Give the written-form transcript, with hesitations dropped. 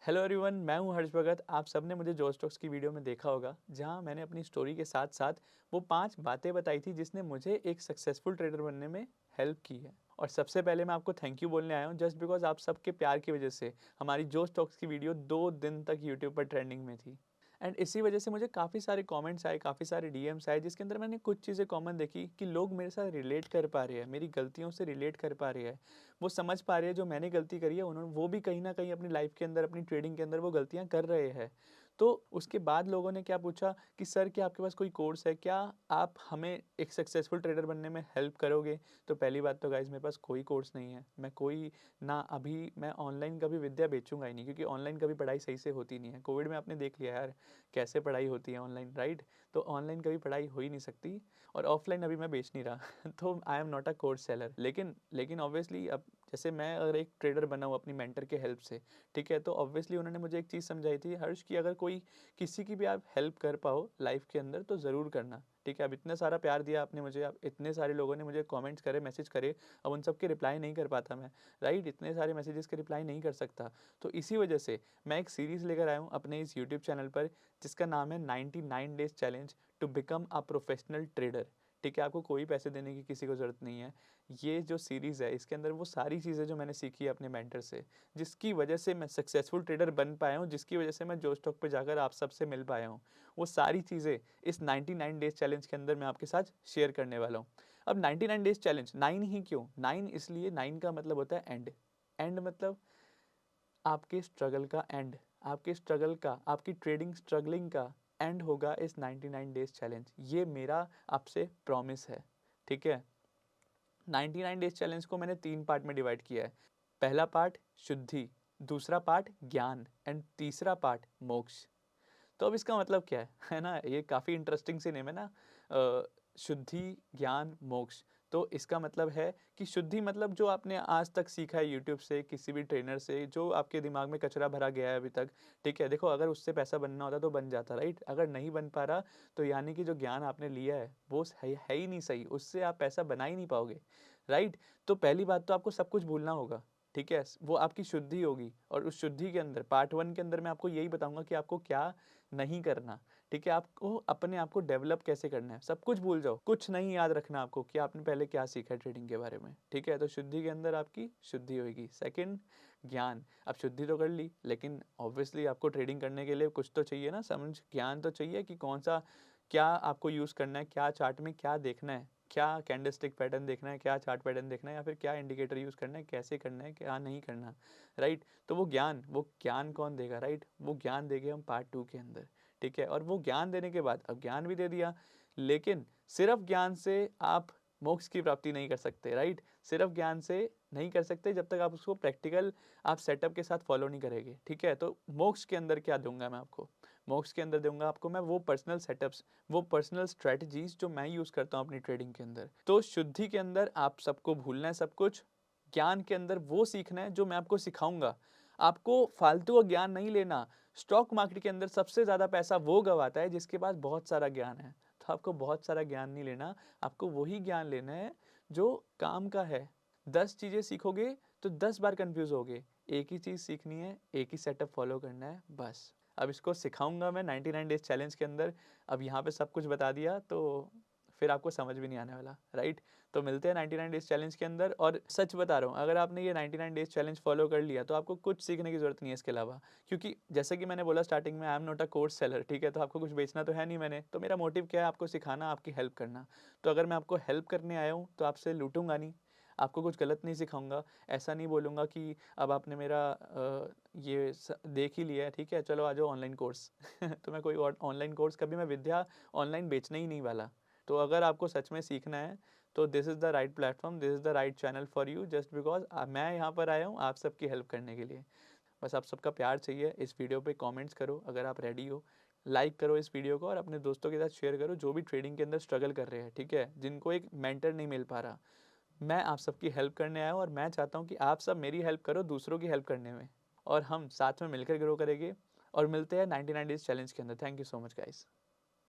Hello everyone, मैं हूं हर्ष भगत। आप सबने मुझे जोश टॉक्स की वीडियो में देखा होगा, जहां मैंने अपनी स्टोरी के साथ साथ वो 5 बातें बताई थी जिसने मुझे एक सक्सेसफुल ट्रेडर बनने में हेल्प की है। और सबसे पहले मैं आपको थैंक यू बोलने आया हूं जस्ट बिकॉज आप सबके प्यार की वजह से हमारी जोश टॉक्स की वीडियो 2 दिन तक यूट्यूब पर ट्रेंडिंग में थी। एंड इसी वजह से मुझे काफ़ी सारे कमेंट्स आए, काफ़ी सारे डीएम्स आए, जिसके अंदर मैंने कुछ चीज़ें कॉमन देखी कि लोग मेरे साथ रिलेट कर पा रहे हैं, मेरी गलतियों से रिलेट कर पा रहे हैं। वो समझ पा रहे हैं जो मैंने गलती करी है, उन्होंने वो भी कहीं ना कहीं अपनी लाइफ के अंदर, अपनी ट्रेडिंग के अंदर वो गलतियां कर रहे हैं। तो उसके बाद लोगों ने क्या पूछा कि सर, क्या आपके पास कोई कोर्स है, क्या आप हमें एक सक्सेसफुल ट्रेडर बनने में हेल्प करोगे? तो पहली बात तो गाइज, मेरे पास कोई कोर्स नहीं है। मैं कोई ना अभी मैं ऑनलाइन कभी विद्या बेचूंगा ही नहीं, क्योंकि ऑनलाइन कभी पढ़ाई सही से होती नहीं है। कोविड में आपने देख लिया यार कैसे पढ़ाई होती है ऑनलाइन, राइट? तो ऑनलाइन कभी पढ़ाई हो ही नहीं सकती, और ऑफलाइन अभी मैं बेच नहीं रहा तो I am not a course seller. लेकिन ऑब्वियसली अब जैसे मैं अगर एक ट्रेडर बना हूँ अपनी मेंटर के हेल्प से, ठीक है, तो ऑब्वियसली उन्होंने मुझे एक चीज़ समझाई थी, हर्ष, की अगर कोई किसी की भी आप हेल्प कर पाओ लाइफ के अंदर तो ज़रूर करना। ठीक है, अब इतना सारा प्यार दिया आपने मुझे, अब इतने सारे लोगों ने मुझे कमेंट्स करे, मैसेज करे, अब उन सब के रिप्लाई नहीं कर पाता मैं, राइट? इतने सारे मैसेजेस के रिप्लाई नहीं कर सकता। तो इसी वजह से मैं एक सीरीज़ लेकर आया हूँ अपने इस यूट्यूब चैनल पर, जिसका नाम है 99 days challenge to become a professional trader. ठीक है, आपको कोई पैसे देने की किसी को ज़रूरत नहीं है। ये जो सीरीज़ है इसके अंदर वो सारी चीज़ें जो मैंने सीखी है अपने मेंटर से, जिसकी वजह से मैं सक्सेसफुल ट्रेडर बन पाया हूँ, जिसकी वजह से मैं जोश टॉक पे जाकर आप सबसे मिल पाया हूँ, वो सारी चीज़ें इस 99 डेज चैलेंज के अंदर मैं आपके साथ शेयर करने वाला हूँ। अब 99 डेज चैलेंज 9 ही क्यों? 9 इसलिए, 9 का मतलब होता है एंड। एंड मतलब आपके स्ट्रगल का एंड, आपके स्ट्रगल का, आपकी ट्रेडिंग स्ट्रगलिंग का एंड होगा इस 99 डेज चैलेंज। ये मेरा आपसे प्रॉमिस है, ठीक है? 99 डेज चैलेंज को मैंने 3 पार्ट में डिवाइड किया है। पहला पार्ट शुद्धि, दूसरा पार्ट ज्ञान एंड तीसरा पार्ट मोक्ष। तो अब इसका मतलब क्या है ना? ये काफ़ी इंटरेस्टिंग सी नेम है ना, शुद्धि, ज्ञान, मोक्ष। तो इसका मतलब है कि शुद्धि मतलब जो आपने आज तक सीखा है यूट्यूब से, किसी भी ट्रेनर से, जो आपके दिमाग में कचरा भरा गया है अभी तक, ठीक है? देखो, अगर उससे पैसा बनना होता तो बन जाता, राइट? अगर नहीं बन पा रहा तो यानी कि जो ज्ञान आपने लिया है वो है ही नहीं सही, उससे आप पैसा बना ही नहीं पाओगे, राइट? तो पहली बात तो आपको सब कुछ भूलना होगा, ठीक है? वो आपकी शुद्धि होगी, और उस शुद्धि के अंदर पार्ट 1 के अंदर मैं आपको यही बताऊंगा कि आपको क्या नहीं करना, ठीक है? आपको अपने आप को डेवलप कैसे करना है। सब कुछ भूल जाओ, कुछ नहीं याद रखना आपको कि आपने पहले क्या सीखा है ट्रेडिंग के बारे में, ठीक है? तो शुद्धि के अंदर आपकी शुद्धि होगी। सेकंड, ज्ञान। अब शुद्धि तो कर ली, लेकिन ऑब्वियसली आपको ट्रेडिंग करने के लिए कुछ तो चाहिए ना, समझ, ज्ञान तो चाहिए कि कौन सा, क्या आपको यूज़ करना है, क्या चार्ट में क्या देखना है, क्या कैंडलस्टिक पैटर्न देखना है, क्या चार्ट पैटर्न देखना है, या फिर क्या इंडिकेटर यूज़ करना है, कैसे करना है, क्या नहीं करना, राइट? तो वो ज्ञान कौन देगा, राइट? वो ज्ञान देंगे हम पार्ट 2 के अंदर, ठीक है? और वो ज्ञान देने के बाद, अब ज्ञान भी दे दिया, लेकिन सिर्फ ज्ञान से आप मोक्ष की प्राप्ति नहीं कर सकते, राइट? सिर्फ ज्ञान से नहीं कर सकते जब तक आप उसको प्रैक्टिकल आप सेटअप के साथ फॉलो नहीं करेंगे, ठीक है? तो मोक्ष के अंदर क्या दूंगा मैं आपको? मोक्ष के अंदर दूंगा आपको मैं वो पर्सनल सेटअप्स, वो पर्सनल स्ट्रेटजीज जो मैं यूज़ करता हूँ अपनी ट्रेडिंग के अंदर। तो शुद्धि के अंदर आप सबको भूलना है सब कुछ, ज्ञान के अंदर वो सीखना है जो मैं आपको सिखाऊंगा। आपको फालतू का ज्ञान नहीं लेना। स्टॉक मार्केट के अंदर सबसे ज़्यादा पैसा वो गवाता है जिसके पास बहुत सारा ज्ञान है। तो आपको बहुत सारा ज्ञान नहीं लेना, आपको वही ज्ञान लेना है जो काम का है। 10 चीज़ें सीखोगे तो 10 बार कंफ्यूज होगे। एक ही चीज़ सीखनी है, एक ही सेटअप फॉलो करना है, बस। अब इसको सिखाऊंगा मैं 99 डेज चैलेंज के अंदर। अब यहाँ पे सब कुछ बता दिया तो फिर आपको समझ भी नहीं आने वाला, राइट? तो मिलते हैं 99 डेज चैलेंज के अंदर। और सच बता रहा हूँ, अगर आपने ये 99 डेज चैलेंज फॉलो कर लिया तो आपको कुछ सीखने की ज़रूरत नहीं है इसके अलावा, क्योंकि जैसे कि मैंने बोला स्टार्टिंग में, I am not a course seller, ठीक है? तो आपको कुछ बेचना तो है नहीं मैंने, तो मेरा मोटिव क्या है? आपको सिखाना, आपकी हेल्प करना। तो अगर मैं आपको हेल्प करने आया हूँ तो आपसे लूटूंगा नहीं, आपको कुछ गलत नहीं सिखाऊंगा। ऐसा नहीं बोलूँगा कि अब आपने मेरा देख ही लिया है, ठीक है, चलो आ जाओ ऑनलाइन कोर्स तो मैं कोई और ऑनलाइन कोर्स, कभी मैं विद्या ऑनलाइन बेचने ही नहीं वाला। तो अगर आपको सच में सीखना है तो this is the right platform, this is the right channel for you, just because मैं यहाँ पर आया हूँ आप सबकी हेल्प करने के लिए। बस आप सबका प्यार चाहिए। इस वीडियो पे कमेंट्स करो अगर आप रेडी हो, लाइक करो इस वीडियो को, और अपने दोस्तों के साथ शेयर करो जो भी ट्रेडिंग के अंदर स्ट्रगल कर रहे हैं, ठीक है, जिनको एक मेंटर नहीं मिल पा रहा। मैं आप सबकी हेल्प करने आया हूँ, और मैं चाहता हूँ कि आप सब मेरी हेल्प करो दूसरों की हेल्प करने में, और हम साथ में मिलकर ग्रो करेंगे। और मिलते हैं 99 डेज चैलेंज के अंदर। Thank you so much guys.